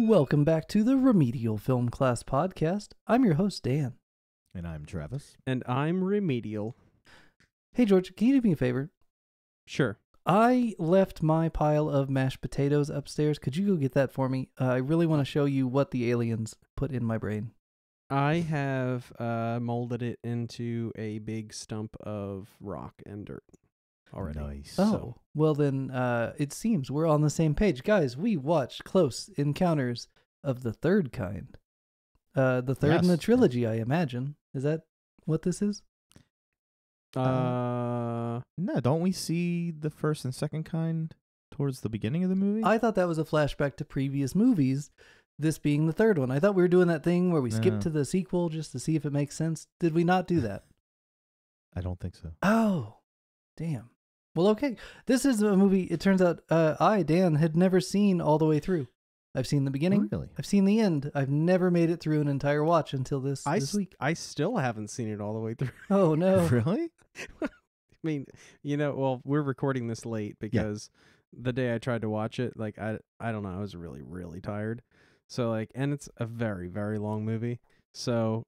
Welcome back to the Remedial Film Class Podcast. I'm your host, Dan. And I'm Travis. And I'm Remedial. Hey, George, can you do me a favor? Sure. I left my pile of mashed potatoes upstairs. Could you go get that for me? I really want to show you what the aliens put in my brain. I have molded it into a big stump of rock and dirt already. Nice. Oh, well then, it seems we're on the same page. Guys, we watched Close Encounters of the Third Kind. The third in the trilogy, I imagine. Is that what this is? No, don't we see the first and second kind towards the beginning of the movie? I thought that was a flashback to previous movies, this being the third one. I thought we were doing that thing where we skip to the sequel just to see if it makes sense. Did we not do that? I don't think so. Oh, damn. Well, okay. This is a movie, it turns out, Dan, had never seen all the way through. I've seen the beginning. Really? I've seen the end. I've never made it through an entire watch until this week. I still haven't seen it all the way through. Oh, no. Really? I mean, we're recording this late because the day I tried to watch it, like, I don't know, I was really, really tired. So, like, and it's a very, very long movie. So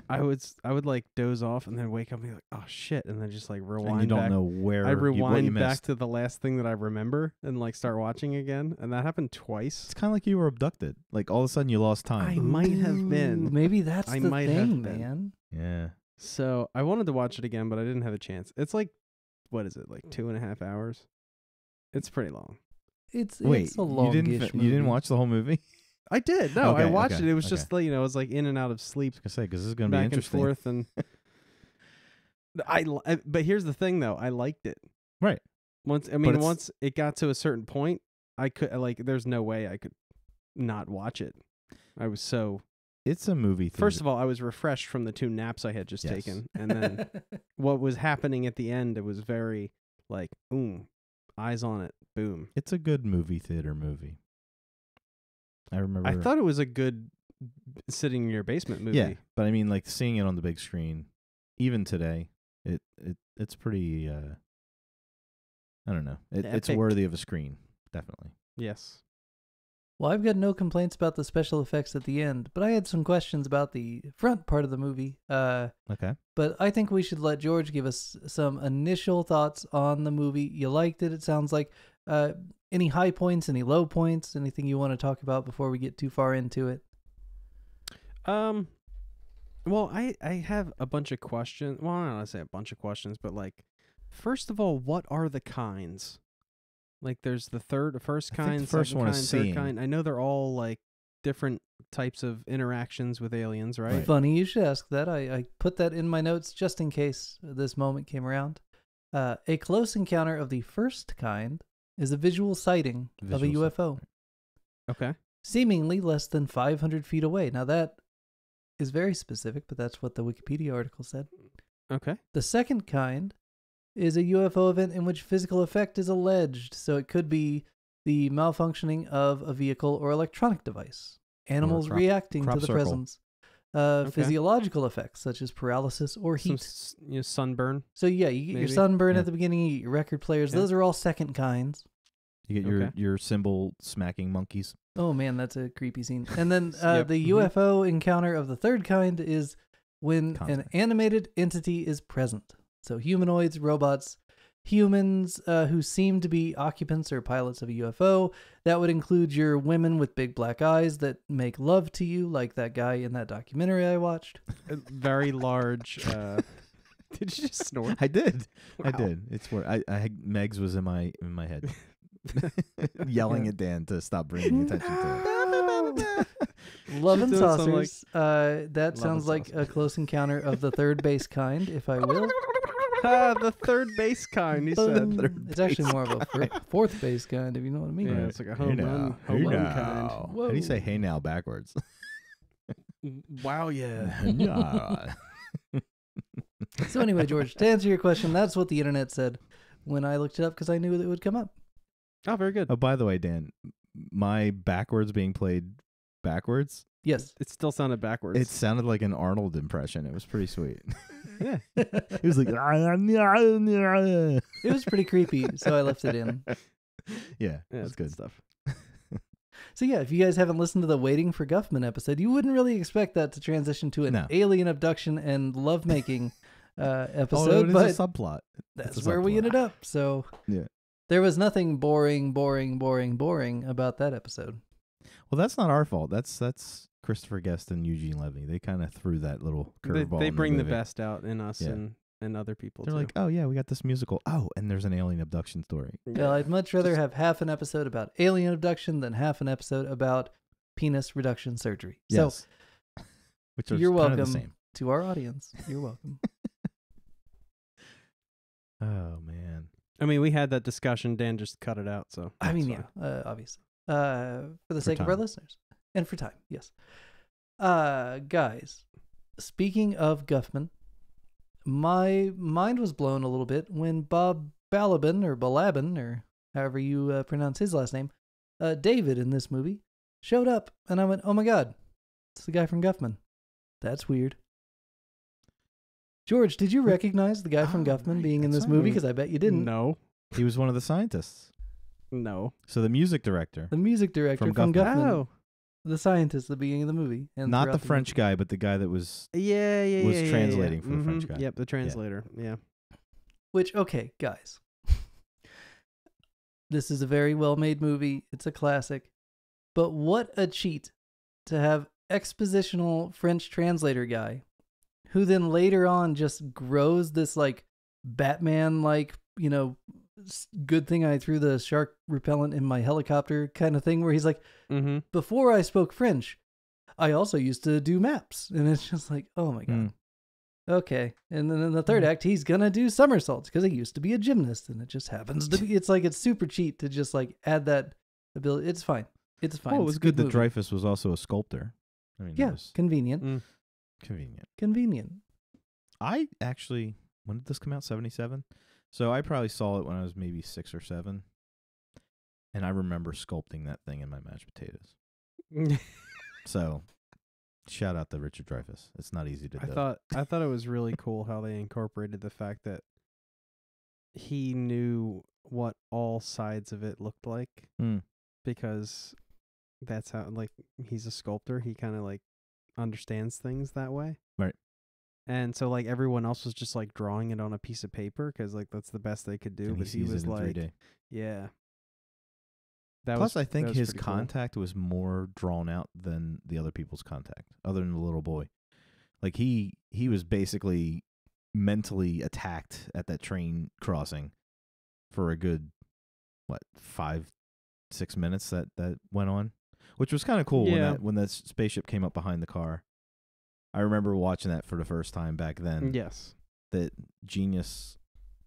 I would like doze off and then wake up and be like, oh shit, and then just like rewind. And you don't back. know where I rewind you back missed. to the last thing that I remember and like start watching again, and that happened twice. It's kind of like you were abducted. Like all of a sudden you lost time. I might have been. Maybe that's I the might thing, have been. man. Yeah. So I wanted to watch it again, but I didn't have a chance. It's like, what is it, like 2.5 hours? It's pretty long. It's Wait, a longish you didn't watch the whole movie? I did. No, Okay, I watched okay, it. It was okay. just, I was like in and out of sleep. I was gonna say because this is gonna be Back and interesting. forth, and but here's the thing, though. I liked it. Right. Once it got to a certain point, I could there's no way I could not watch it. I was so. It's a movie. First of all, I was refreshed from the 2 naps I had just taken, and then what was happening at the end, it was very like, eyes on it, boom. It's a good movie theater movie. I remember. I thought it was a good sitting in your basement movie. Yeah, but I mean, like seeing it on the big screen, even today, it's pretty. I don't know. It's Epic. worthy of a screen, definitely. Yes. Well, I've got no complaints about the special effects at the end, but I had some questions about the front part of the movie. Okay. But I think we should let George give us some initial thoughts on the movie. You liked it, it sounds like. Any high points, any low points, anything you want to talk about before we get too far into it? Well, I have a bunch of questions. Well, I don't want to say a bunch of questions, but like, first of all, what are the kinds? Like, there's the first kind, I think the first second one kind, is third seeing. kind. I know they're all like different types of interactions with aliens, right? Funny you should ask that. I put that in my notes just in case this moment came around. A close encounter of the first kind is a visual sighting of a UFO. Okay. Seemingly less than 500 feet away. Now that is very specific, but that's what the Wikipedia article said. Okay. The second kind is a UFO event in which physical effect is alleged. So it could be the malfunctioning of a vehicle or electronic device. Animals reacting to the circle. presence. Physiological effects such as paralysis or heat. Some, sunburn. So yeah, you get your sunburn at the beginning, you get your record players. Those are all second kinds. You get your cymbal smacking monkeys. Oh man, that's a creepy scene. And then the UFO encounter of the third kind is when an animated entity is present. So humanoids, robots, humans who seem to be occupants or pilots of a UFO. That would include your women with big black eyes that make love to you, like that guy in that documentary I watched. Very large. Did you just snort? I did. Wow. I did. It's where I Megs was in my head, yelling at Dan to stop bringing attention to it. Love and Just doing some, saucers. That sounds like a close encounter of the third base kind, if I will. The third base kind, he said. It's actually more of a fourth base kind, if you know what I mean. Yeah, it's like a home run kind. How do you say "hey now" backwards? Wow, yeah. Yeah. So anyway, George, to answer your question, that's what the internet said when I looked it up because I knew that it would come up. Oh, very good. Oh, by the way, Dan, my backwards being played backwards. Yes. It still sounded backwards. It sounded like an Arnold impression. It was pretty sweet. Yeah. It was like It was pretty creepy, so I left it in. Yeah, Yeah, that's good stuff. So yeah, if you guys haven't listened to the Waiting for Guffman episode, you wouldn't really expect that to transition to an alien abduction and lovemaking episode. But it's a subplot. That's where we ended up. So there was nothing boring about that episode. Well, that's not our fault. That's Christopher Guest and Eugene Levy. They kind of threw that little curveball. They bring the best out in us and other people. They're like, oh yeah, we got this musical. Oh, and there's an alien abduction story. Well, I'd much rather have half an episode about alien abduction than half an episode about penis reduction surgery. Yes. So which you're welcome the same. To our audience. You're welcome. Oh man. I mean, we had that discussion. Dan just cut it out. So I mean, obviously, for the sake of our listeners and for time, yes. Guys, speaking of Guffman, my mind was blown a little bit when Bob Balaban or however you pronounce his last name, David in this movie, showed up, and I went, "Oh my God, it's the guy from Guffman." That's weird. George, did you recognize the guy from Guffman being in this movie? Because I bet you didn't. No. He was one of the scientists. No. So the music director. The music director from Guffman. Oh. The scientist at the beginning of the movie. And not the French guy, but the guy that was translating for the French guy. Yep, the translator. Yeah. Which, okay, guys. This is a very well-made movie. It's a classic. But what a cheat to have expositional French translator guy who then later on just grows this like Batman like, you know, good thing I threw the shark repellent in my helicopter kind of thing where he's like, before I spoke French, I also used to do maps. And it's just like, oh my God. Okay. And then in the third act, he's going to do somersaults because he used to be a gymnast and it just happens to be, it's like, it's super cheap to just like add that ability. It's fine. It's fine. Well, it was good that Dreyfus was also a sculptor. I mean, yeah, convenient. Convenient. I actually, when did this come out? 77? So I probably saw it when I was maybe 6 or 7. And I remember sculpting that thing in my mashed potatoes. So, shout out to Richard Dreyfuss. It's not easy to do. I thought it was really cool how they incorporated the fact that he knew what all sides of it looked like. Because that's how, like, he's a sculptor. He kind of, like, understands things that way. Right. And so, like, everyone else was just, like, drawing it on a piece of paper because, like, that's the best they could do. And but he was like, 3D. Yeah. Plus, I think his contact was more drawn out than the other people's contact, other than the little boy. Like, he was basically mentally attacked at that train crossing for a good, 5-6 minutes that went on, which was kind of cool when that spaceship came up behind the car. I remember watching that for the first time back then. Yes. The genius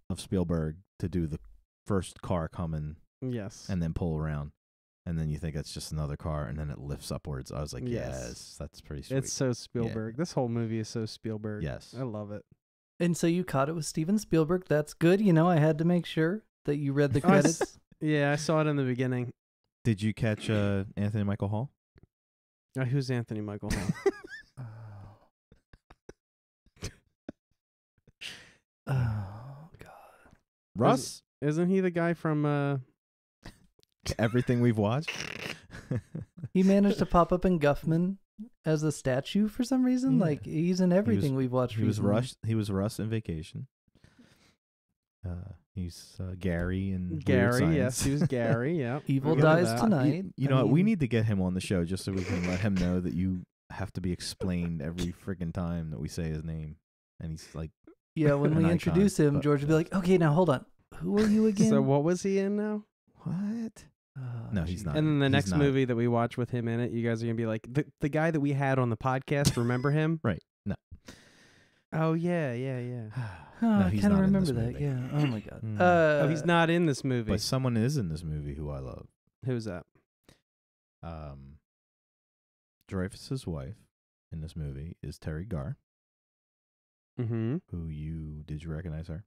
of Spielberg to do the first car coming. Yes. And then pull around. And then you think it's just another car, and then it lifts upwards. I was like, yes that's pretty sweet. It's so Spielberg. This whole movie is so Spielberg. Yes. I love it. And so you caught it with Steven Spielberg. That's good. You know, I had to make sure that you read the credits. Yeah, I saw it in the beginning. Did you catch Anthony Michael Hall? Who's Anthony Michael Hall? Oh, God. Russ? Isn't he the guy from Everything We've Watched? He managed to pop up in Guffman as a statue for some reason. Yeah. Like, he's in Everything We've Watched. He was Russ in Vacation. He's Gary and Gary. Yes, he was Gary. Yeah. Evil Dies Tonight. You know what? We need to get him on the show just so we can let him know that you have to be explained every friggin' time that we say his name. And he's like, yeah, when we introduce him, George will be like, okay, now hold on. Who are you again? So what was he in now? What? No, he's not. And then the next movie that we watch with him in it, you guys are going to be like, the guy that we had on the podcast, remember him? Right. No. Oh, yeah. No, I kind of remember that. Yeah. Oh, my God. He's not in this movie. But someone is in this movie who I love. Who's that? Dreyfuss's wife in this movie is Terry Garr. Mm-hmm. Did you recognize her?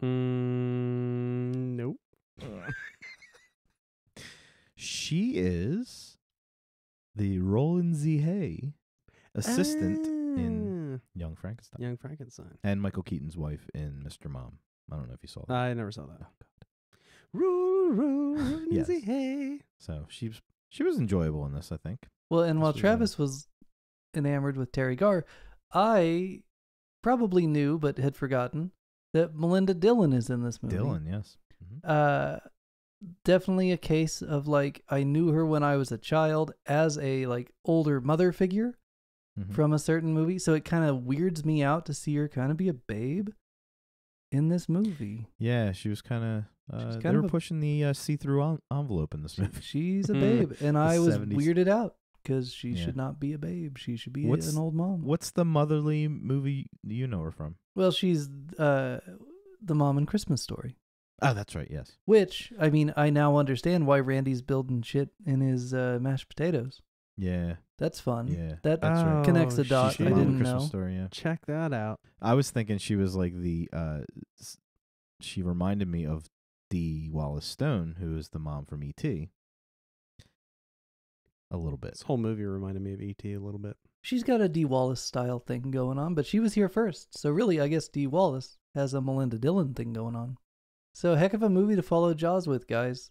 Nope. She is the Roland Z. Hay assistant in Young Frankenstein. And Michael Keaton's wife in Mr. Mom. I don't know if you saw that. I never saw that. Oh, God. Roland Z. Hay. So She was enjoyable in this, I think. Well, and while Travis was enamored with Terry Garr, I probably knew but had forgotten that Melinda Dillon is in this movie. Dillon, yes. Mm-hmm. Definitely a case of like I knew her when I was a child as a like older mother figure from a certain movie, so it kind of weirds me out to see her kind of be a babe in this movie. Yeah, she was kind of. They were pushing the see-through envelope in this movie. She's a babe, and I was 70s. Weirded out because she should not be a babe. She should be an old mom. What's the motherly movie you know her from? Well, she's the mom in Christmas Story. Oh, that's right, yes. Which, I mean, I now understand why Randy's building shit in his mashed potatoes. Yeah. That's fun. Yeah, that that's right. connects the dots. I didn't know. Story, yeah. Check that out. I was thinking she was like she reminded me of Dee Wallace Stone, who is the mom from E.T. A little bit. This whole movie reminded me of E.T. a little bit. She's got a Dee Wallace style thing going on, but she was here first. So really, I guess Dee Wallace has a Melinda Dillon thing going on. So heck of a movie to follow Jaws with, guys.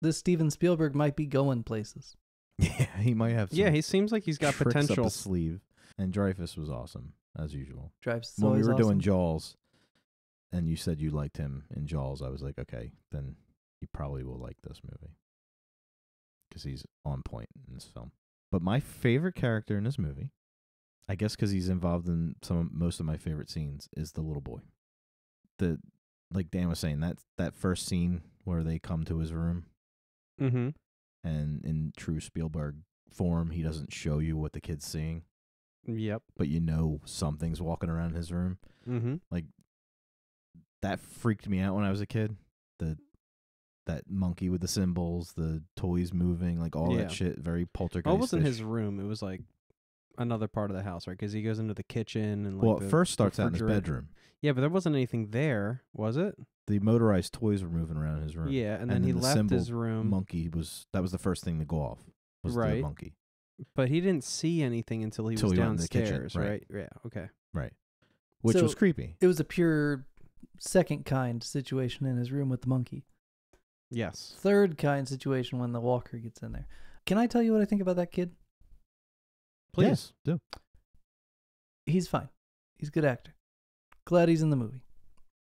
This Steven Spielberg might be going places. Yeah, he might have some. Yeah, he seems like he's got potential. Up his sleeve. And Dreyfuss was awesome, as usual. Dreyfuss when we were awesome. doing Jaws, and you said you liked him in Jaws, I was like, okay, then you probably will like this movie. Because he's on point in this film. But my favorite character in this movie, I guess because he's involved in most of my favorite scenes, is the little boy. Like Dan was saying, that first scene where they come to his room, and in true Spielberg form, he doesn't show you what the kid's seeing. Yep. But you know something's walking around his room. Like, that freaked me out when I was a kid. That monkey with the symbols, the toys moving, like all that shit, very poltergeist. It wasn't his room. It was like another part of the house, right? Because he goes into the kitchen and it first starts out in his bedroom. Yeah, but there wasn't anything there, was it? The motorized toys were moving around his room. Yeah, and then he left his room. Monkey that was the first thing to go off. Was the monkey. But he didn't see anything until he was downstairs, right? Yeah, okay. Right. Which was creepy. It was a pure second kind situation in his room with the monkey. Yes. Third kind situation when the walker gets in there. Can I tell you what I think about that kid? Please. Yes, do. He's fine. He's a good actor. Glad he's in the movie.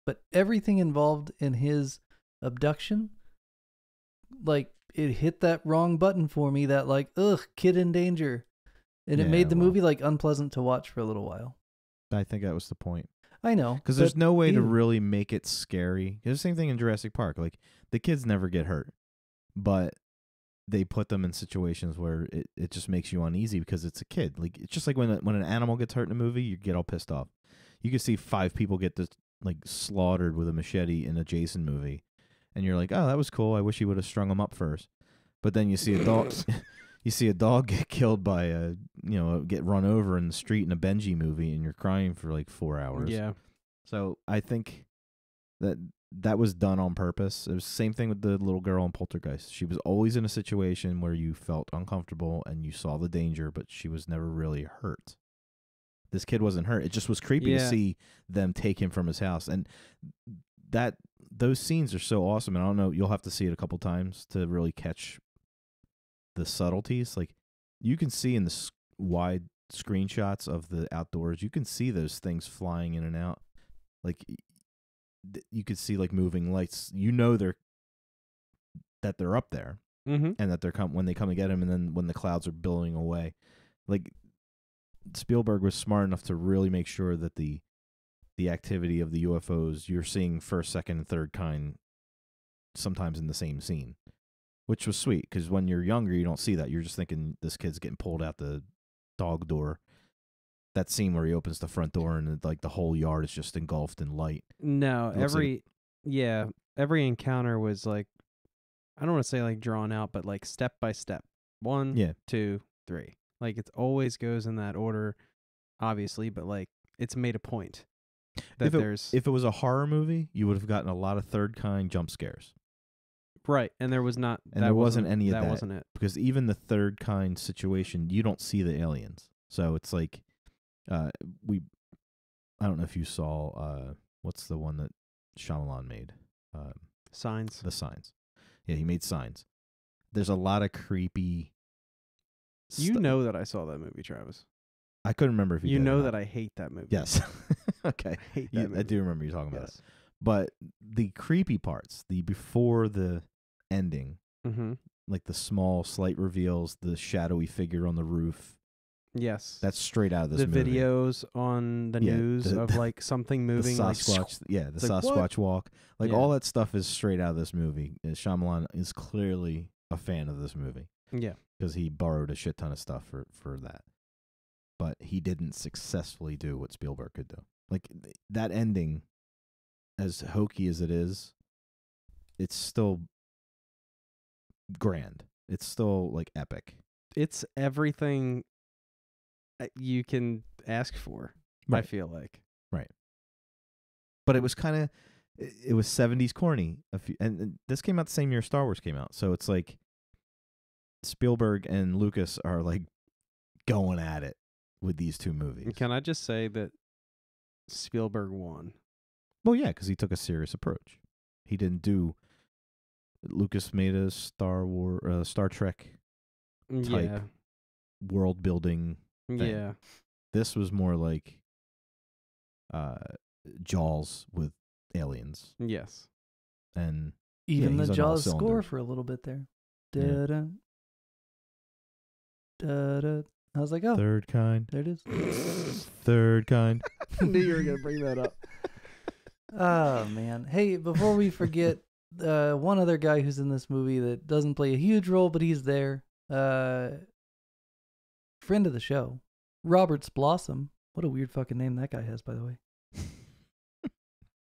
But everything involved in his abduction, like, it hit that wrong button for me, that like, kid in danger. And it made the movie like unpleasant to watch for a little while. I think that was the point. I know. Because there's no way to really make it scary. It's the same thing in Jurassic Park. Like, the kids never get hurt. But they put them in situations where it just makes you uneasy because it's a kid. Like, it's just like when an animal gets hurt in a movie, you get all pissed off. You can see 5 people get slaughtered with a machete in a Jason movie. And you're like, oh, that was cool. I wish he would have strung them up first. But then you see a dog... You see a dog get killed by get run over in the street in a Benji movie, and you're crying for like 4 hours. Yeah. So I think that was done on purpose. It was the same thing with the little girl in Poltergeist. She was always in a situation where you felt uncomfortable and you saw the danger, but she was never really hurt. This kid wasn't hurt. It just was creepy to see them take him from his house. And those scenes are so awesome. And I don't know, you'll have to see it a couple times to really catch the subtleties. Like, you can see in the wide screenshots of the outdoors, you can see those things flying in and out. Like, you could see like moving lights. You know they're up there, and that they're when they come to get him, and then when the clouds are billowing away. Like, Spielberg was smart enough to really make sure that the activity of the UFOs, you're seeing first, second, and third kind sometimes in the same scene. Which was sweet, because when you're younger, you don't see that. You're just thinking this kid's getting pulled out the dog door. That scene where he opens the front door and like the whole yard is just engulfed in light. No, every encounter was like, I don't want to say like drawn out, but like step by step. 1, 2, 3. Like, it always goes in that order, obviously, but like it's made a point. That if it was a horror movie, you would have gotten a lot of third kind jump scares. Right, and there was not. And there wasn't any of that. That wasn't it. Because even the third kind situation, you don't see the aliens. So it's like, I don't know if you saw, what's the one that Shyamalan made? Signs. The Signs. Yeah, he made Signs. there's a lot of creepy. You know that I saw that movie, Travis. I couldn't remember if you did know or that not. I hate that movie. Yes. Okay. I hate that movie. I do remember you talking about Yes. it. But the creepy parts, the before the ending, like the small, slight reveals, the shadowy figure on the roof. Yes. That's straight out of this the movie. videos on the news of like something moving. The Sasquatch, like, the Sasquatch walk. Like Yeah. all that stuff is straight out of this movie. And Shyamalan is clearly a fan of this movie. Yeah. Because he borrowed a shit ton of stuff for that. But he didn't successfully do what Spielberg could do. Like that ending, as hokey as it is, it's still grand. It's still like epic. It's everything you can ask for. Right. I feel like. Right. But it was kind of, it was 70s corny. And this came out the same year Star Wars came out. So it's like Spielberg and Lucas are like going at it with these two movies. Can I just say that Spielberg won? Well, yeah, because he took a serious approach. He didn't do. Lucas made a Star Trek type world building thing. Yeah. This was more like Jaws with aliens. Yes. And even the he's on all Jaws score cylinders. for a little bit there. Yeah. Da-da, da-da. I was like, oh, Third kind. there it is. Third kind. I knew you were going to bring that up. Oh, man. Hey, before we forget, one other guy who's in this movie that doesn't play a huge role, but he's there. Friend of the show, Roberts Blossom. What a weird fucking name that guy has, by the way.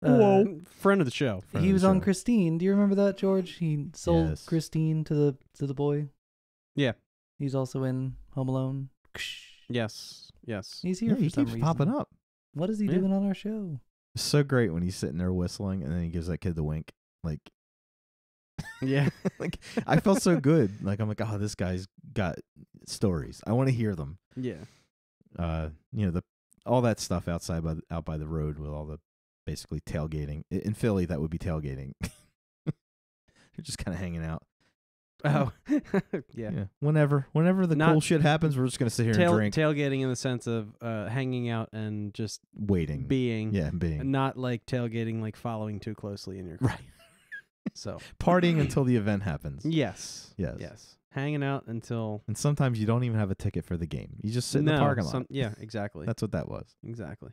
Whoa. Friend of the show. He was on Christine. Do you remember that, George? He sold Yes. Christine to the boy. Yeah. He's also in Home Alone. Yes. Yes. He's here Yeah, for he some keeps reason. popping up. What is he doing on our show? It's so great when he's sitting there whistling and then he gives that kid the wink. Like, Yeah. like I felt so good. Like I'm like, oh, this guy's got stories. I want to hear them. Yeah. All that stuff out by the road with all the basically tailgating. In Philly, that would be tailgating. You're just kind of hanging out. Oh. Yeah. Whenever the cool shit happens, we're just gonna sit here and drink. Tailgating in the sense of hanging out and just Waiting. being. Yeah, being. Not like tailgating, like following too closely in your car. Right. So. Partying until the event happens. Yes. Yes. Yes. Hanging out until. And sometimes you don't even have a ticket for the game. You just sit in the parking lot. Yeah, exactly. That's what that was. Exactly.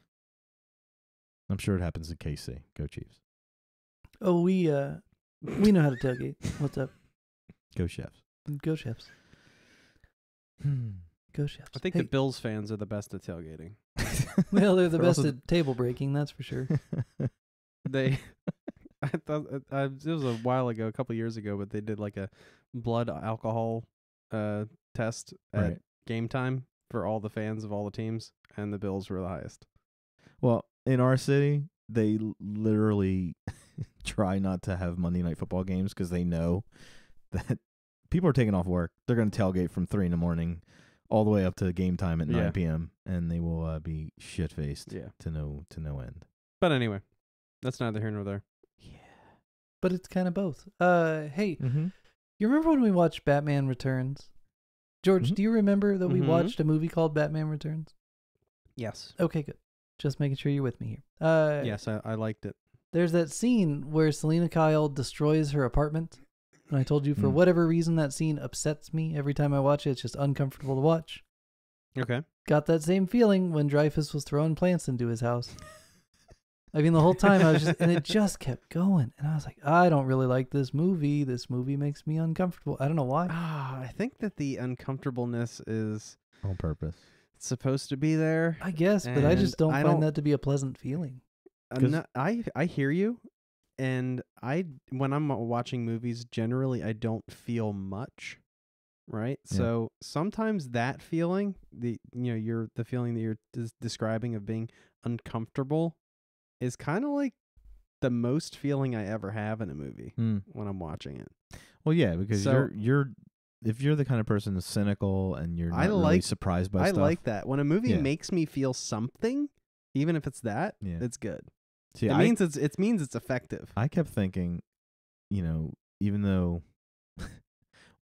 I'm sure it happens in KC. Go Chiefs. Oh, we know how to tailgate. What's up? Go Chefs. Go Chefs. Go Chefs. I think the Bills fans are the best at tailgating. Well, they're the They're best also- at table breaking, that's for sure. They, I thought it was a while ago, a couple years ago, but they did like a blood alcohol test at Right. game time for all the fans of all the teams, and the Bills were the highest. Well, in our city, they literally try not to have Monday Night Football games because they know that people are taking off work. They're going to tailgate from 3 a.m. all the way up to game time at 9 p.m. and they will be shit-faced to no end. But anyway, that's neither here nor there. Yeah. But it's kind of both. Hey, you remember when we watched Batman Returns? George, do you remember that we watched a movie called Batman Returns? Yes. Okay, good. Just making sure you're with me here. Yes, I liked it. There's that scene where Selena Kyle destroys her apartment. And I told you for whatever reason that scene upsets me every time I watch it. It's just uncomfortable to watch. Okay. Got that same feeling when Dreyfus was throwing plants into his house. I mean, the whole time I was just, and it just kept going. And I was like, I don't really like this movie. This movie makes me uncomfortable. I don't know why. I think that the uncomfortableness is on purpose. Supposed to be there. I guess, but I just don't find that to be a pleasant feeling. I hear you. And when I'm watching movies, generally I don't feel much, right? Yeah. So sometimes that feeling, the feeling that you're describing of being uncomfortable, is kind of like the most feeling I ever have in a movie when I'm watching it. Well, yeah, because you're if you're the kind of person that's cynical and you're not really surprised by stuff. I like that when a movie makes me feel something, even if it's that, it's good. See, it means it's effective. I kept thinking, even though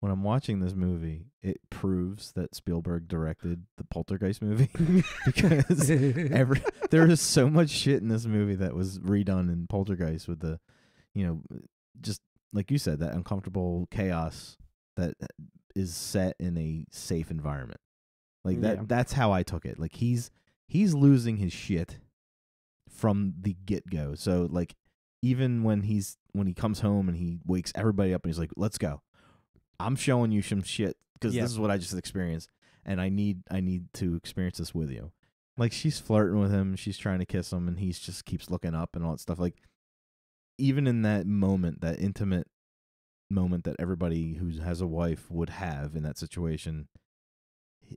when I'm watching this movie, it proves that Spielberg directed the Poltergeist movie because there is so much shit in this movie that was redone in Poltergeist with the, just like you said, that uncomfortable chaos that is set in a safe environment. Like that's how I took it. Like he's losing his shit from the get-go. So like even when he comes home and he wakes everybody up and he's like, "Let's go. I'm showing you some shit because this is what I just experienced, and I need to experience this with you." Like she's flirting with him, she's trying to kiss him, and he just keeps looking up and all that stuff. Like even in that moment, that intimate moment that everybody who has a wife would have in that situation,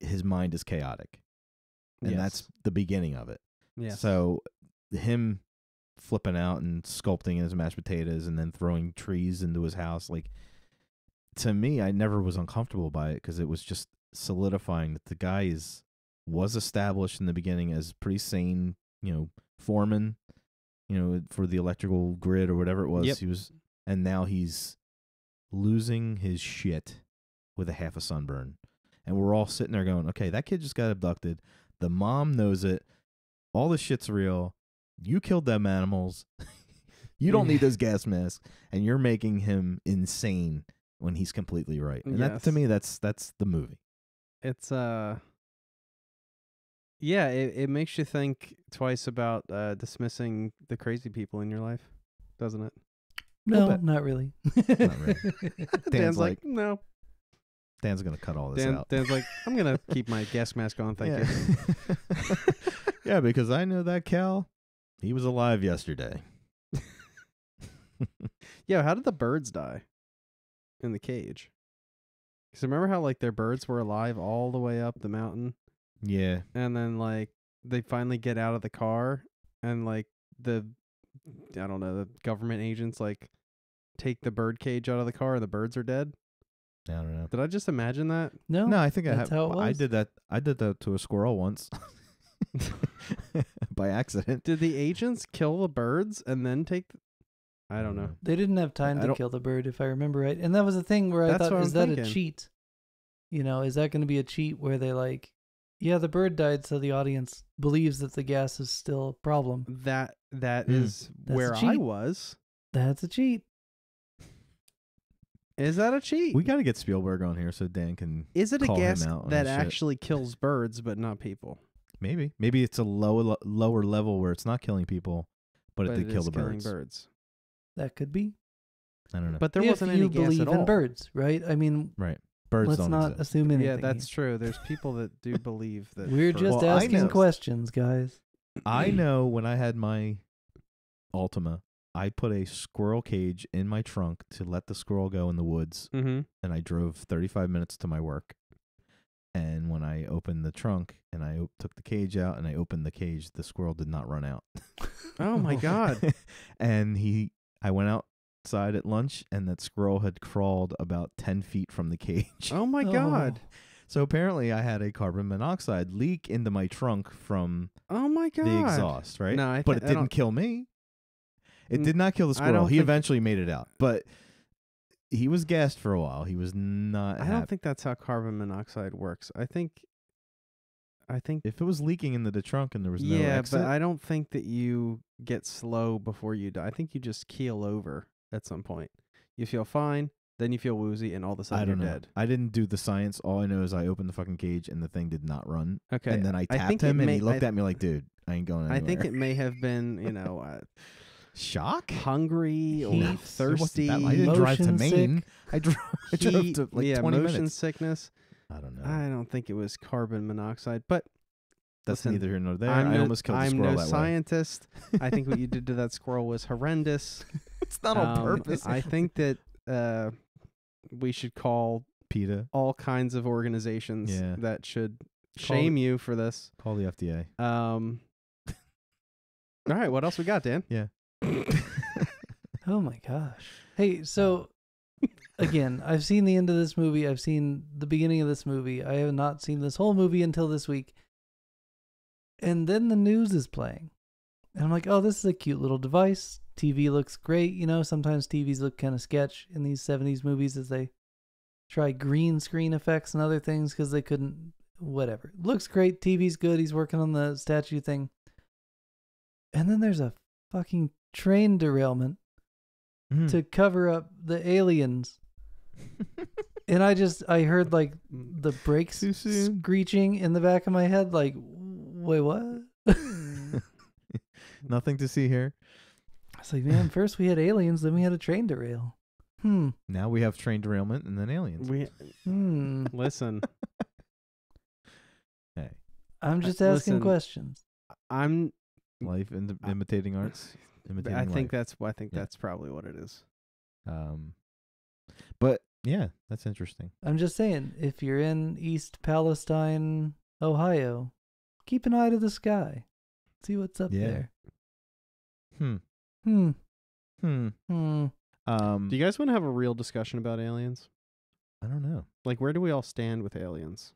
his mind is chaotic, and that's the beginning of it. Yeah. So him flipping out and sculpting his mashed potatoes and then throwing trees into his house, like, to me, I never was uncomfortable by it because it was just solidifying that the guy was established in the beginning as pretty sane, foreman, for the electrical grid or whatever it was. Yep. And now he's losing his shit with a half a sunburn. And we're all sitting there going, okay, that kid just got abducted. The mom knows it. All this shit's real. You killed them animals. You don't need those gas masks. And you're making him insane when he's completely right. And that, to me, that's the movie. It's it makes you think twice about dismissing the crazy people in your life, doesn't it? No, not really. Not really. Dan's like, no. Dan's gonna cut all this out. Dan's like, I'm gonna keep my gas mask on, thank you. Yeah, because I know that Cal, he was alive yesterday. Yeah, how did the birds die in the cage? Because remember how like their birds were alive all the way up the mountain? Yeah. And then like they finally get out of the car and like the government agents like take the bird cage out of the car and the birds are dead. I don't know. Did I just imagine that? No, I think I have. How it was. I did that to a squirrel once. By accident. Did the agents kill the birds and then take I don't know. They didn't have time to kill the bird, if I remember right. And that was the thing where I thought, is that a cheat? Is that going to be a cheat where they like, yeah, the bird died, so the audience believes that the gas is still a problem. That is where I was. That's a cheat. Is that a cheat? We got to get Spielberg on here so Dan can. Is it a call gas him out that actually kills birds but not people? Maybe it's a lower level where it's not killing people, but it did kill the birds. That could be. I don't know. But there wasn't any gas at all. If you believe in birds, right? I mean, right. Birds let's don't not exist. assume anything. Yeah, that's true. There's people that do believe that. We're just asking questions, guys. I know when I had my Altima, I put a squirrel cage in my trunk to let the squirrel go in the woods, and I drove 35 minutes to my work. And when I opened the trunk and I took the cage out and I opened the cage, the squirrel did not run out. Oh my God. And I went outside at lunch and that squirrel had crawled about 10 feet from the cage. Oh my God. So apparently I had a carbon monoxide leak into my trunk from the exhaust, right? No, but it didn't kill me. It did not kill the squirrel. He eventually made it out. But he was gassed for a while. He was not happy. I don't think that's how carbon monoxide works. I think if it was leaking into the trunk and there was no exit. But I don't think that you get slow before you die. I think you just keel over at some point. You feel fine, then you feel woozy, and all of a sudden you're dead. I didn't do the science. All I know is I opened the fucking cage and the thing did not run. Okay. And then I tapped him and he looked at me like, dude, I ain't going anywhere. I think it may have been, shock, hungry or thirsty. I didn't drive to Maine. I drove to like 20 motion minutes. Sickness. I don't know. I don't think it was carbon monoxide, but that's neither here nor there. I almost killed the squirrel that way. I'm no scientist. I think what you did to that squirrel was horrendous. It's not on purpose. I think that we should call PETA all kinds of organizations that should shame you for this. Call the FDA. All right, what else we got, Dan? Yeah. Oh my gosh. Hey, so again, I've seen the end of this movie. I've seen the beginning of this movie. I have not seen this whole movie until this week. And then the news is playing. And I'm like, oh, this is a cute little device. TV looks great. Sometimes TVs look kind of sketch in these 70s movies as they try green screen effects and other things because they couldn't. Whatever. Looks great. TV's good. He's working on the statue thing. And then there's a fucking train derailment to cover up the aliens. And I heard like the brakes screeching in the back of my head. Like, wait, what? Nothing to see here. I was like, man, first we had aliens, then we had a train derail. Now we have train derailment and then aliens. Listen. Hey. I'm just asking questions. I'm life imitating arts. I think that's probably what it is. But yeah, that's interesting. I'm just saying, if you're in East Palestine, Ohio, keep an eye to the sky. See what's up there. Do you guys want to have a real discussion about aliens? I don't know. Like, where do we all stand with aliens?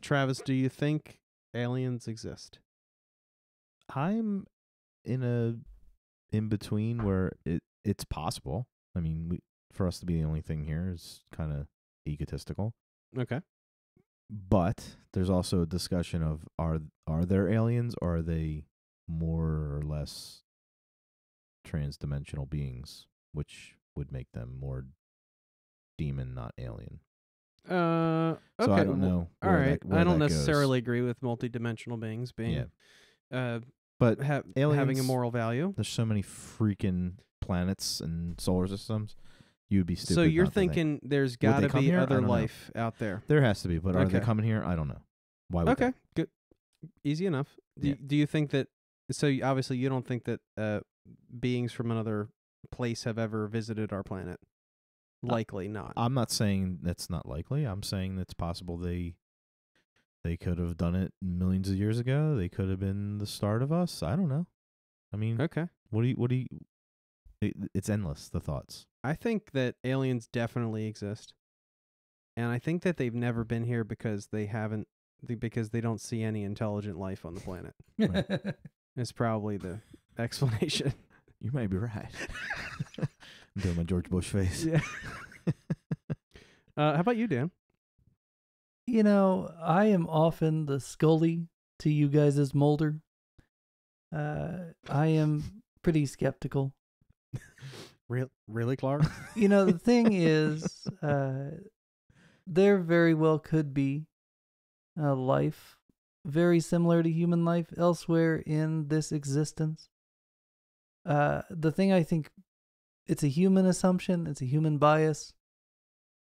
Travis, do you think aliens exist? I'm in between where it's possible. I mean, for us to be the only thing here is kind of egotistical. Okay. But there's also a discussion of are there aliens, or are they more or less trans-dimensional beings, which would make them more demon, not alien. Okay. So I don't know. All right. I don't necessarily agree with multidimensional beings being, but aliens, having a moral value. There's so many freaking planets and solar systems. You'd be stupid. So you're thinking there's got to be other life out there. There has to be, but are they coming here? I don't know. Why would they? Good. Easy enough. Do you think that? So obviously you don't think that beings from another place have ever visited our planet? Likely not. I'm not saying that's not likely. I'm saying it's possible they could have done it millions of years ago. They could have been the start of us. I don't know. I mean, okay. What do you? It's endless, the thoughts. I think that aliens definitely exist, and I think that they've never been here because they don't see any intelligent life on the planet. Right. It's probably the explanation. You might be right. I'm doing my George Bush face. Yeah. How about you, Dan? You know, I am often the Scully to you guys' Mulder. I am pretty skeptical. Really, Clark? You know, the thing is, there very well could be a life very similar to human life elsewhere in this existence. The thing, I think, it's a human assumption, it's a human bias,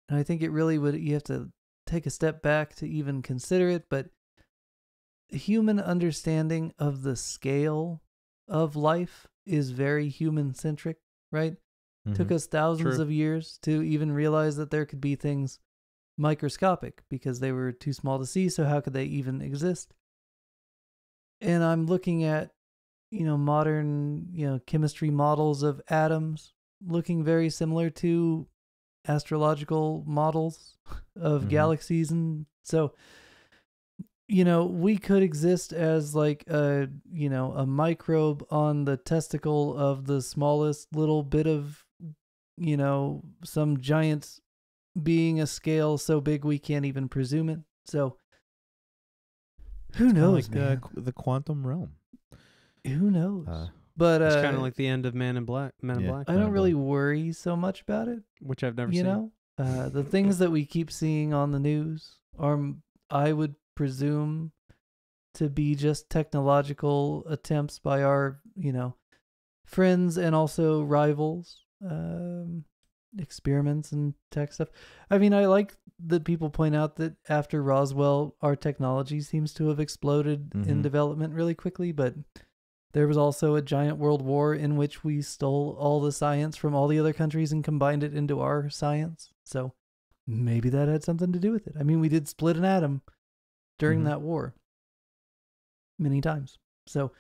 and I think it really you have to take a step back to even consider it, but human understanding of the scale of life is very human-centric, right? Mm-hmm. Took us thousands of years to even realize that there could be things microscopic because they were too small to see, so how could they even exist? And I'm looking at, modern, chemistry models of atoms looking very similar to astrological models of galaxies. And so, we could exist as like a microbe on the testicle of the smallest little bit of, some giant being a scale so big we can't even presume it. So who knows, like the quantum realm. Who knows? But it's kind of like the end of Men in Black. I don't really worry so much about it, which I've never seen. The things that we keep seeing on the news are, I would presume, to be just technological attempts by our, friends and also rivals, experiments and tech stuff. I mean, I like that people point out that after Roswell, our technology seems to have exploded in development really quickly, but there was also a giant world war in which we stole all the science from all the other countries and combined it into our science. So maybe that had something to do with it. I mean, we did split an atom during that war many times. So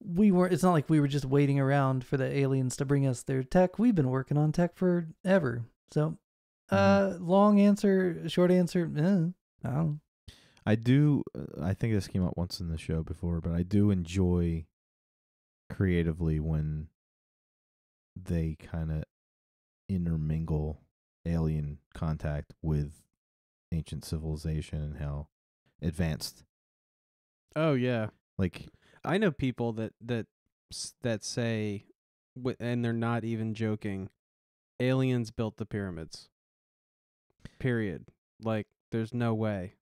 it's not like we were just waiting around for the aliens to bring us their tech. We've been working on tech forever. So long answer, short answer, I don't know. I think this came up once in the show before, but I do enjoy creatively when they kind of intermingle alien contact with ancient civilization and how advanced. Oh yeah, like I know people that say, and they're not even joking, aliens built the pyramids. Period. Like, there's no way.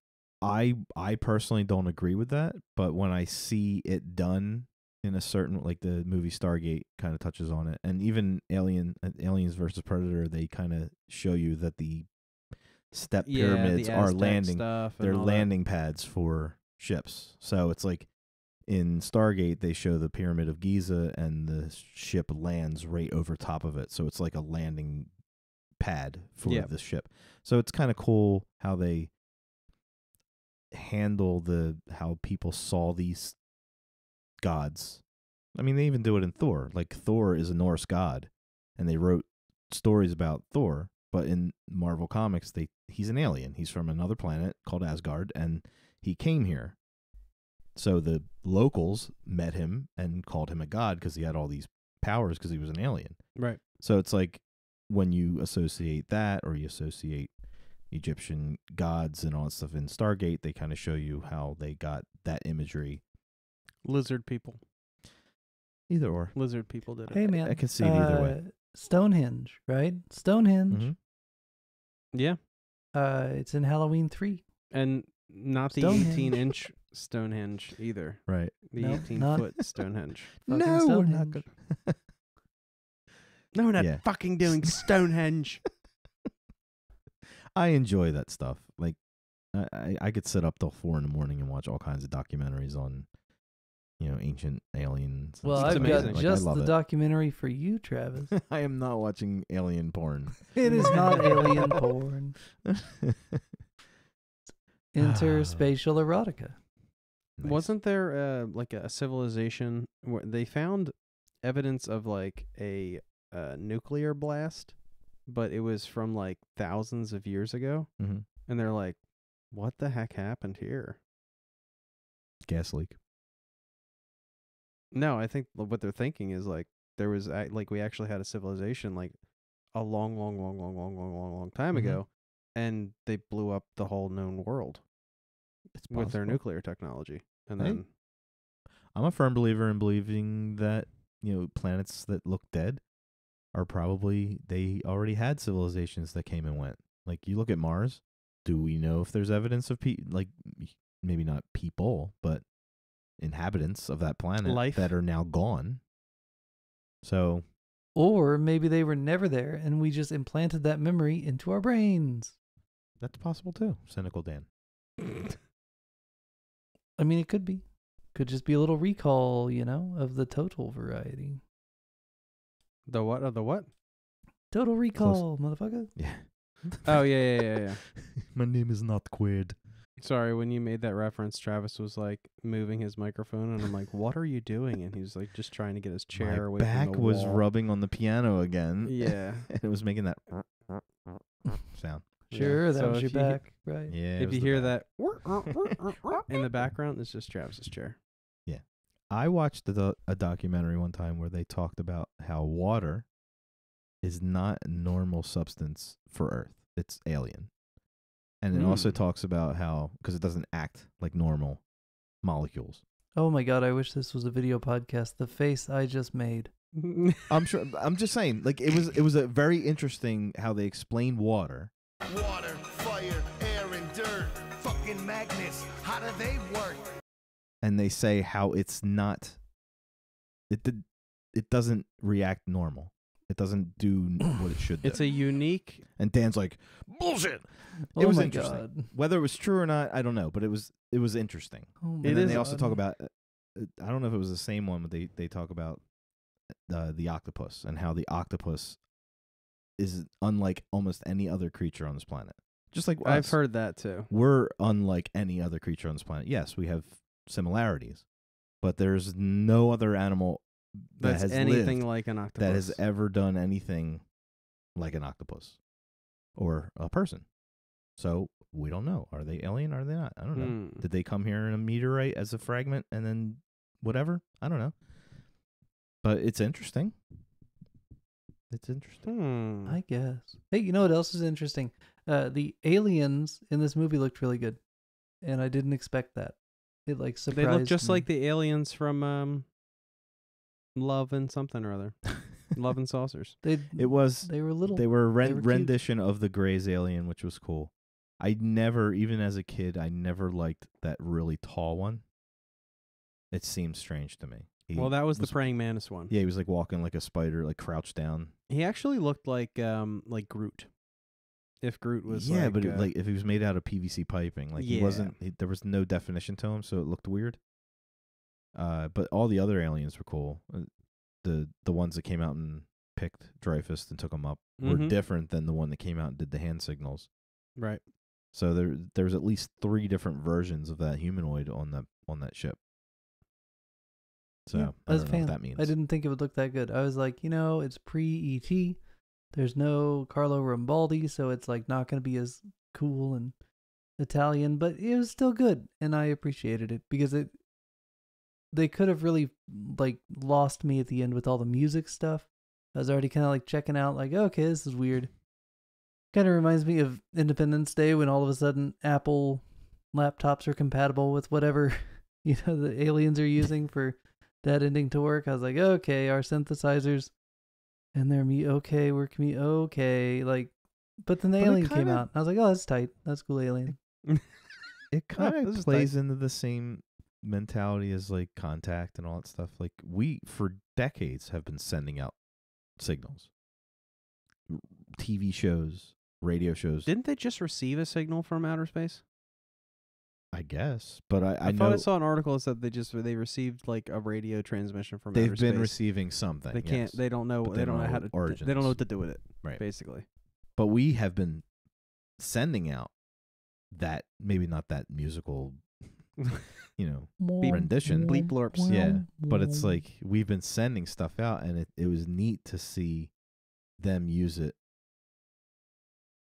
I personally don't agree with that, but when I see it done in a certain, like the movie Stargate kind of touches on it, and even Aliens versus Predator, they kind of show you that the step pyramids are they're landing pads for ships. So it's like in Stargate, they show the Pyramid of Giza and the ship lands right over top of it. So it's like a landing pad for the ship. So it's kind of cool how they handle how people saw these gods. I mean, they even do it in Thor. Like, Thor is a Norse god, and they wrote stories about Thor, but in Marvel Comics, he's an alien. He's from another planet called Asgard, and he came here. So the locals met him and called him a god because he had all these powers because he was an alien. Right. So it's like when you associate that, or you associate Egyptian gods and all that stuff in Stargate, they kind of show you how they got that imagery. Lizard people. Either or. Lizard people did it. Hey, man. I can see it either way. Stonehenge, right? Stonehenge. Mm-hmm. Yeah. It's in Halloween 3. And not the 18-inch Stonehenge either. Right. The 18-foot Stonehenge. No, we're not good. No, we're not fucking doing Stonehenge. I enjoy that stuff. Like, I could sit up till 4 a.m. and watch all kinds of documentaries on, ancient aliens. Well, I've got just the documentary for you, Travis. I am not watching alien porn. It is not alien porn. Interspatial erotica. Nice. Wasn't there like a civilization where they found evidence of like a nuclear blast, but it was from like thousands of years ago? Mm-hmm. And they're like, what the heck happened here? Gas leak. No, I think what they're thinking is like there was like we actually had a civilization like a long time ago, and they blew up the whole known world with their nuclear technology. And then I'm a firm believer in believing that planets that look dead are probably they already had civilizations that came and went. Like, you look at Mars. Do we know if there's evidence of like maybe not people, but inhabitants of that planet life that are now gone? So, or maybe they were never there and we just implanted that memory into our brains. That's possible too. Cynical Dan. I mean, it could be. Could just be a little recall, of the total variety. The what? Of the what? Total Recall, motherfucker. Yeah. Oh, yeah. My name is not Quaid. Sorry, when you made that reference, Travis was like moving his microphone, and I'm like, "What are you doing?" And he was like, just trying to get his chair away from the wall. My back was rubbing on the piano again. Yeah, and it was making that sound. Sure, that was your back, right? Yeah. If you hear that in the background, it's just Travis's chair. Yeah, I watched a documentary one time where they talked about how water is not a normal substance for Earth; it's alien. And it also talks about how, because it doesn't act like normal molecules. Oh my God, I wish this was a video podcast. The face I just made. I'm sure. I'm just saying, like, it was a very interesting how they explained water. Water, fire, air, and dirt. Fucking magnets. How do they work? And they say how it's not. It doesn't react normal. It doesn't do what it should do. It's a unique... And Dan's like, bullshit! It was interesting. God. Whether it was true or not, I don't know, but it was interesting. Oh, and then they also talk about, I don't know if it was the same one, but they talk about the octopus and how the octopus is unlike almost any other creature on this planet. Just like I've heard that too. We're unlike any other creature on this planet. Yes, we have similarities, but there's no other animal that has anything lived like an octopus that has ever done anything like an octopus or a person. So we don't know. Are they alien? Are they not? I don't know. Did they come here in a meteorite as a fragment and then whatever? I don't know. But it's interesting. It's interesting. I guess. Hey, you know what else is interesting? The aliens in this movie looked really good, and I didn't expect that. It like surprised They look just me. like the aliens from Love and something or other. Love and Saucers. They were little. They were a They were cute. rendition of the Grey's alien, which was cool. I never, even as a kid, I never liked that really tall one. It seemed strange to me. Well, that was the praying mantis one. Yeah, he was like walking like a spider, like crouched down. He actually looked like Groot. If Groot was but like if he was made out of PVC piping, like he wasn't. There was no definition to him, so it looked weird. But all the other aliens were cool. The ones that came out and picked Dreyfus and took him up were different than the one that came out and did the hand signals. Right. So there's at least 3 different versions of that humanoid on that ship. So yeah, I don't know what that means. I didn't think it would look that good. I was like, it's pre-ET. There's no Carlo Rambaldi, so it's like not going to be as cool and Italian, but it was still good, and I appreciated it because they could have really like lost me at the end with all the music stuff. I was already kind of like checking out, like, okay, this is weird. Kind of reminds me of Independence Day when all of a sudden Apple laptops are compatible with whatever the aliens are using for that ending to work. I was like, okay, our synthesizers and they're okay, like, but then the alien came out. I was like, oh, that's tight. That's cool alien. It kind of plays into the same mentality as like Contact and all that stuff. Like we for decades have been sending out signals. TV shows, radio shows. Didn't they just receive a signal from outer space? I guess, but I thought know I saw an article that said they received like a radio transmission from outer they've space. been receiving something. They can't. Yes, they don't know. They don't know how to. origins. They don't know what to do with it. Right. Basically. But we have been sending out that, maybe not that musical, rendition. Bleep blorps. Yeah, but it's like we've been sending stuff out, and it was neat to see them use it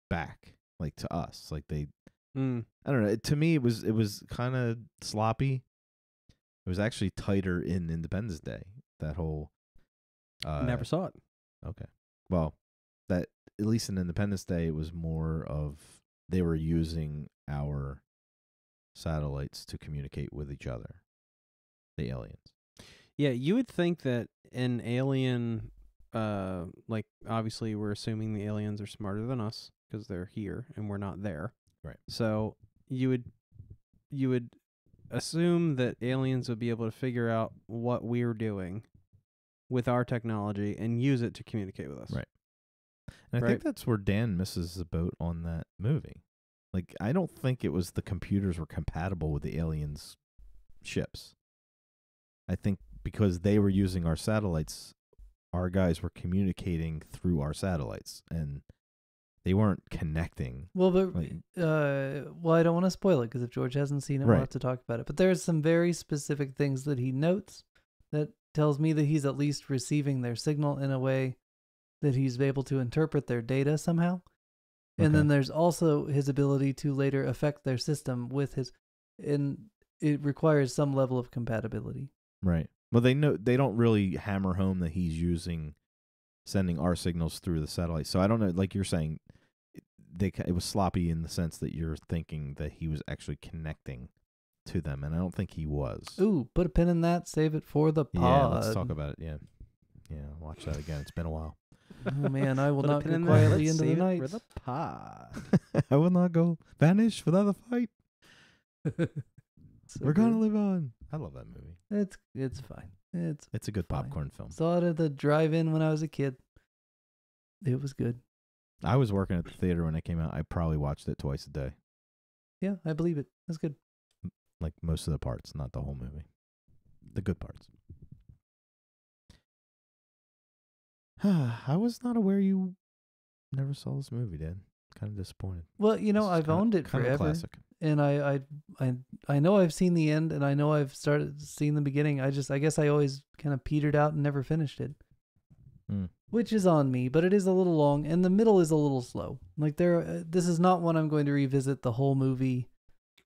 back, like to us. Like they, I don't know. To me, it was kind of sloppy. It was actually tighter in Independence Day. That whole. Never saw it. Okay. Well, that at least in Independence Day, it was more of they were using our satellites to communicate with each other, the aliens. Yeah, you would think that an alien, like obviously we're assuming the aliens are smarter than us because they're here and we're not there. Right. So you would assume that aliens would be able to figure out what we're doing with our technology and use it to communicate with us. Right. And I think that's where Dan misses the boat on that movie. Like, I don't think it was the computers were compatible with the aliens' ships. I think because they were using our satellites, our guys were communicating through our satellites, and they weren't connecting. Well, but I don't want to spoil it because if George hasn't seen it, we'll have to talk about it. But there's some very specific things that he notes that tells me that he's at least receiving their signal in a way that he's able to interpret their data somehow. And then there's also his ability to later affect their system with his, and it requires some level of compatibility. Right. Well, they don't really hammer home that he's sending our signals through the satellite. So I don't know, like you're saying, it was sloppy in the sense that you're thinking that he was actually connecting to them, and I don't think he was. Ooh, put a pin in that, save it for the pod. Yeah, let's talk about it. Yeah, watch that again. It's been a while. Oh man, I will not go quietly into the night. For the pod. I will not go vanish without a fight. So we're gonna live on. I love that movie. It's fine. It's a good popcorn film. Saw it at the drive-in when I was a kid. It was good. I was working at the theater when it came out. I probably watched it twice a day. Yeah, I believe it. That's good. Like most of the parts, not the whole movie. The good parts. I was not aware you never saw this movie, Dad. Kind of disappointed. Well, I've owned it forever. Classic. And I know I've seen the end, and I know I've started seeing the beginning. I guess I always kind of petered out and never finished it. Which is on me, but it is a little long, and the middle is a little slow. Like this is not one I'm going to revisit the whole movie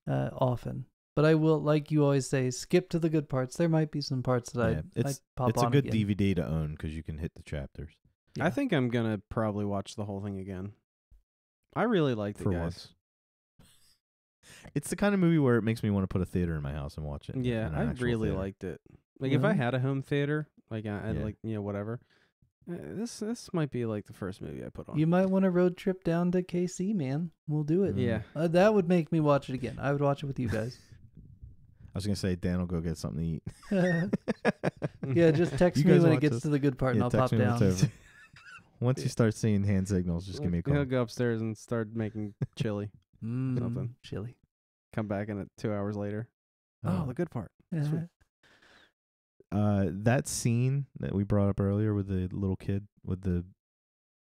often. But I will, like you always say, skip to the good parts. There might be some parts that I'd pop on. It's a good again. DVD to own because you can hit the chapters. Yeah. I think I'm gonna probably watch the whole thing again. I really liked it, For guys. once. It's the kind of movie where it makes me want to put a theater in my house and watch it. Yeah, I really liked it. Like if I had a home theater, like I'd like whatever. This might be like the first movie I put on. You might want a road trip down to KC, man. We'll do it. Yeah, that would make me watch it again. I would watch it with you guys. I was gonna say Dan will go get something to eat. Yeah, just text me when it gets to the good part, and I'll pop down. Once you start seeing hand signals, just give me a call. He'll go upstairs and start making chili. Something. Chili. Come back in it 2 hours later. Oh, the good part. Sweet. That scene that we brought up earlier with the little kid, with the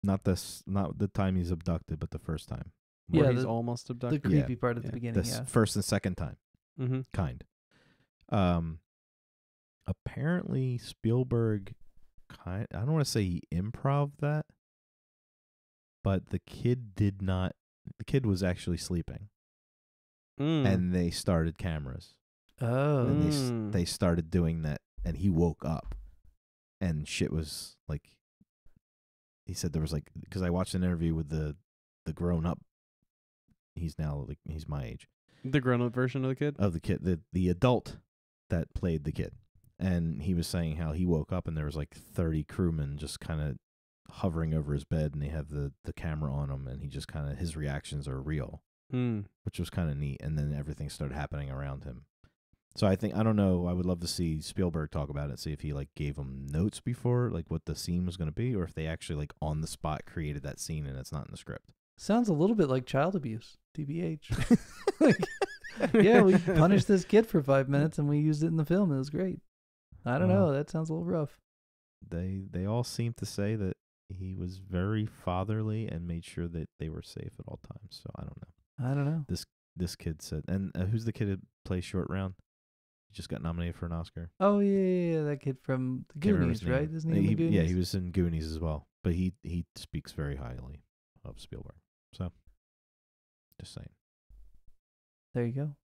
not the time he's abducted, but the first time. Where he's almost abducted. The creepy part at the beginning. The first and second time. Mm-hmm. Kind. Apparently Spielberg I don't want to say he improv that, but the kid was actually sleeping. And they started cameras. Oh. And they started doing that, and he woke up, and shit was like, he said there was like, because I watched an interview with the grown up, he's now like, he's my age. The grown up version of the kid? Of the kid, the adult that played the kid. And he was saying how he woke up and there was like 30 crewmen just kind of hovering over his bed, and they have the camera on him, and he just kind of, his reactions are real, which was kind of neat. And then everything started happening around him. So I don't know, I would love to see Spielberg talk about it, see if he like gave him notes before, like what the scene was going to be, or if they actually like on the spot created that scene and it's not in the script. Sounds a little bit like child abuse, TBH. Like, yeah, we punished this kid for 5 minutes and we used it in the film. It was great. I don't know. That sounds a little rough. They all seem to say that he was very fatherly and made sure that they were safe at all times. So I don't know. This kid said, and who's the kid that plays Short Round? He just got nominated for an Oscar. Oh yeah, that kid from the Goonies, right? Isn't he in the Goonies? Yeah, he was in Goonies as well. But he speaks very highly of Spielberg. So just saying. There you go.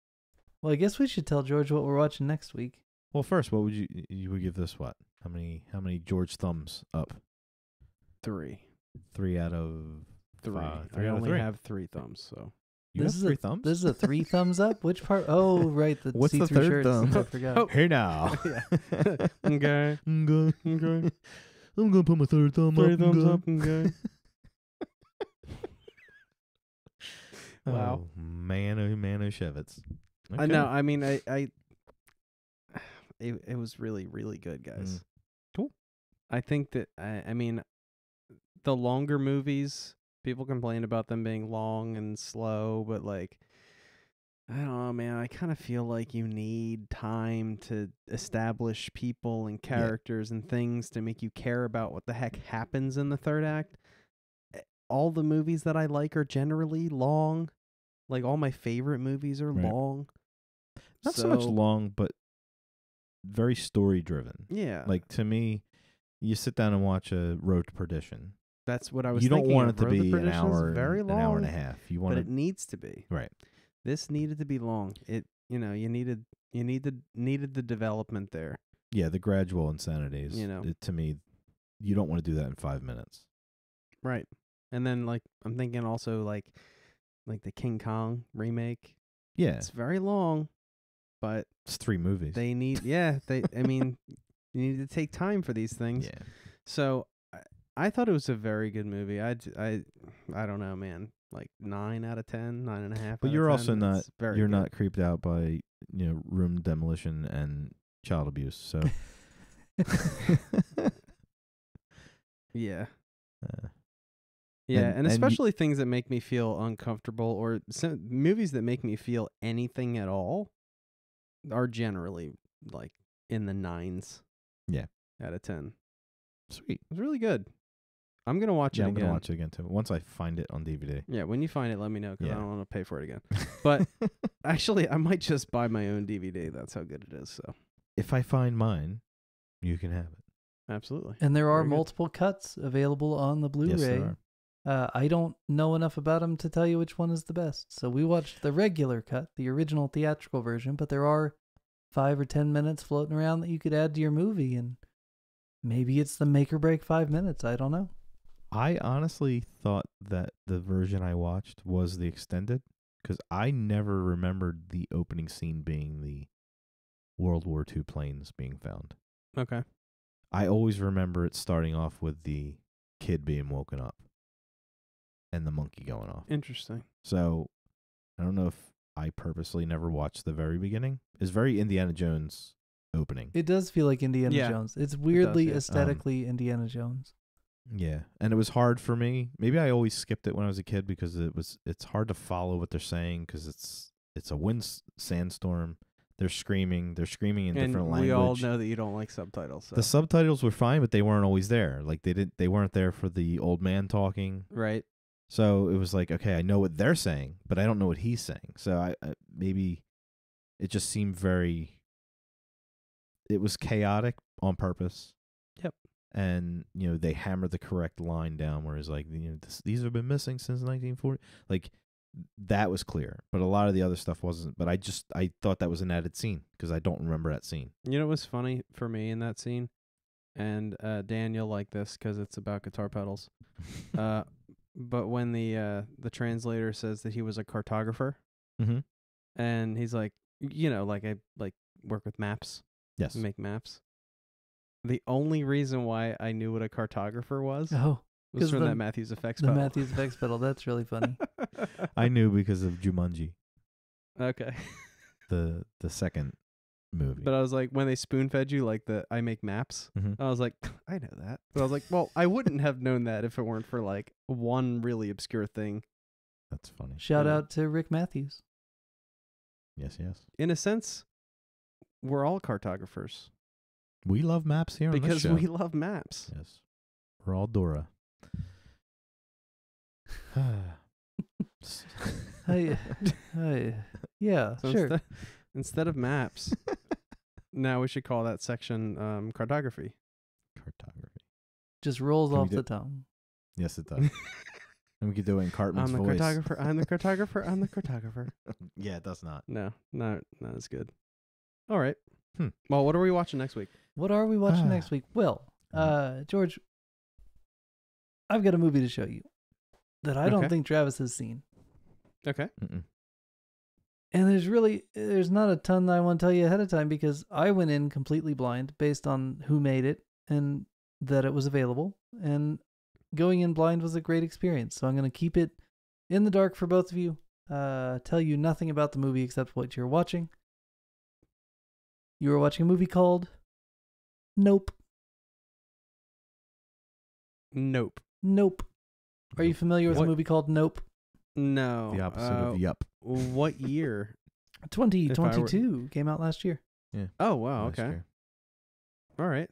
Well, I guess we should tell George what we're watching next week. Well, first, what would you would give this? What? How many George thumbs up? 3. 3 out of 3. 5. I only have 3 thumbs, so. You have 3 thumbs? This is a 3 thumbs up? Which part? Oh, right. What's the third shirts. thumb? I forgot. Here now. Okay. I'm gonna put my third thumb up. 3 thumbs up. Okay. Wow. Oh, man, oh, Shevitz. Okay. I know. I mean, it was really, really good, guys. Cool. I think that, I mean, the longer movies, people complain about them being long and slow, but like, I don't know, man. I kind of feel like you need time to establish people and characters and things to make you care about what the heck happens in the third act. All the movies that I like are generally long. Like, all my favorite movies are long. Not so much long, but very story-driven. Yeah. Like, to me, you sit down and watch a Road to Perdition. That's what I was thinking. You don't want it to be an hour, very long, an hour and a half. You want but it needs to be. Right. This needed to be long. It, you needed the development there. Yeah, the gradual insanities. To me, you don't want to do that in 5 minutes. Right. And then, like, I'm thinking also, like the King Kong remake. Yeah. It's very long, but it's 3 movies. They need, I mean, you need to take time for these things. Yeah. So I thought it was a very good movie. I don't know, man. Like 9 out of 10, 9.5. But you're also not, you're not creeped out by, room demolition and child abuse. So. Yeah. And especially things that make me feel uncomfortable, or movies that make me feel anything at all are generally like in the 9s. Yeah. Out of 10. Sweet. It's really good. I'm going to watch it again. I'm going to watch it again too. Once I find it on DVD. Yeah, when you find it, let me know, because I don't want to pay for it again. But actually, I might just buy my own DVD. That's how good it is. So if I find mine, you can have it. Absolutely. And there are multiple cuts available on the Blu-ray. Yes, there are. I don't know enough about them to tell you which one is the best. So we watched the regular cut, the original theatrical version, but there are 5 or 10 minutes floating around that you could add to your movie, and maybe it's the make or break 5 minutes. I don't know. I honestly thought that the version I watched was the extended, because I never remembered the opening scene being the World War II planes being found. Okay. I always remember it starting off with the kid being woken up and the monkey going off. Interesting. So I don't know if I purposely never watched the very beginning. It's very Indiana Jones opening. It does feel like Indiana Jones. It's weirdly aesthetically Indiana Jones. Yeah, and it was hard for me. Maybe I always skipped it when I was a kid because it's hard to follow what they're saying because it's a wind sandstorm. They're screaming in different language. We all know that you don't like subtitles. So. The subtitles were fine, but they weren't always there. Like they weren't there for the old man talking. Right. So it was like, okay, I know what they're saying, but I don't know what he's saying. So I maybe it just seemed it was chaotic on purpose. Yep. And, they hammered the correct line down where it's like, these have been missing since 1940. Like, that was clear. But a lot of the other stuff wasn't. But I thought that was an added scene because I don't remember that scene. You know what's funny for me in that scene? And Dan, you'll like this because it's about guitar pedals. But when the translator says that he was a cartographer, and he's like, I work with maps. Yes. Make maps. The only reason why I knew what a cartographer was was from that Matthews Effects pedal. The Matthews Effects pedal. That's really funny. I knew because of Jumanji. Okay. The second movie. But I was like, when they spoon fed you like the I make maps, I was like, I know that. But I was like, well, I wouldn't have known that if it weren't for like one really obscure thing. That's funny. Shout out to Rick Matthews. Yes. In a sense, we're all cartographers. We love maps here on this show. Because we love maps. Yes. We're all Dora. Yeah, so sure. Instead of maps, now we should call that section cartography. Cartography. Just rolls off the tongue. Yes, it does. And we could do it in Cartman's voice. I'm the cartographer. I'm the cartographer. Yeah, it does not. No, not as good. All right. Well, what are we watching next week? What are we watching next week? Well, George, I've got a movie to show you that I don't think Travis has seen. Okay. Mm-mm. And there's not a ton that I want to tell you ahead of time because I went in completely blind based on who made it and that it was available. And going in blind was a great experience. So I'm going to keep it in the dark for both of you, tell you nothing about the movie except what you're watching. You were watching a movie called Nope. Nope. Are you familiar with a movie called Nope? No. The opposite of Yup. What year? 2022 came out last year. Yeah. Oh, wow. Okay. All right.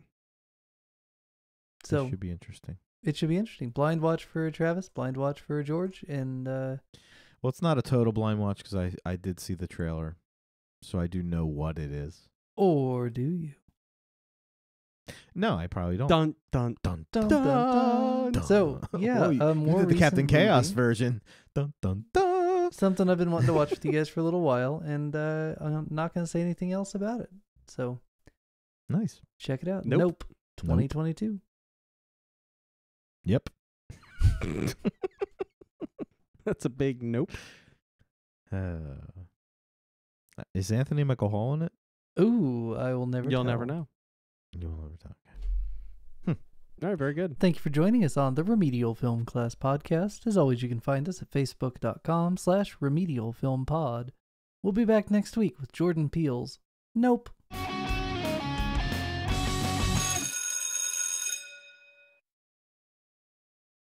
So it should be interesting. It should be interesting. Blind watch for Travis, blind watch for George, and well, it's not a total blind watch because I did see the trailer, so I do know what it is. Or do you? No, I probably don't. Dun dun dun dun dun. Dun. So yeah, more the Captain Chaos version. Dun dun dun. Something I've been wanting to watch with you guys for a little while, and I'm not going to say anything else about it. So nice. Check it out. Nope. 2022. Yep. That's a big nope. Is Anthony Michael Hall in it? Ooh, I will never. You'll never know. You will never tell. All right, very good. Thank you for joining us on the Remedial Film Class Podcast. As always, you can find us at facebook.com/remedialfilmpod. We'll be back next week with Jordan Peele's Nope.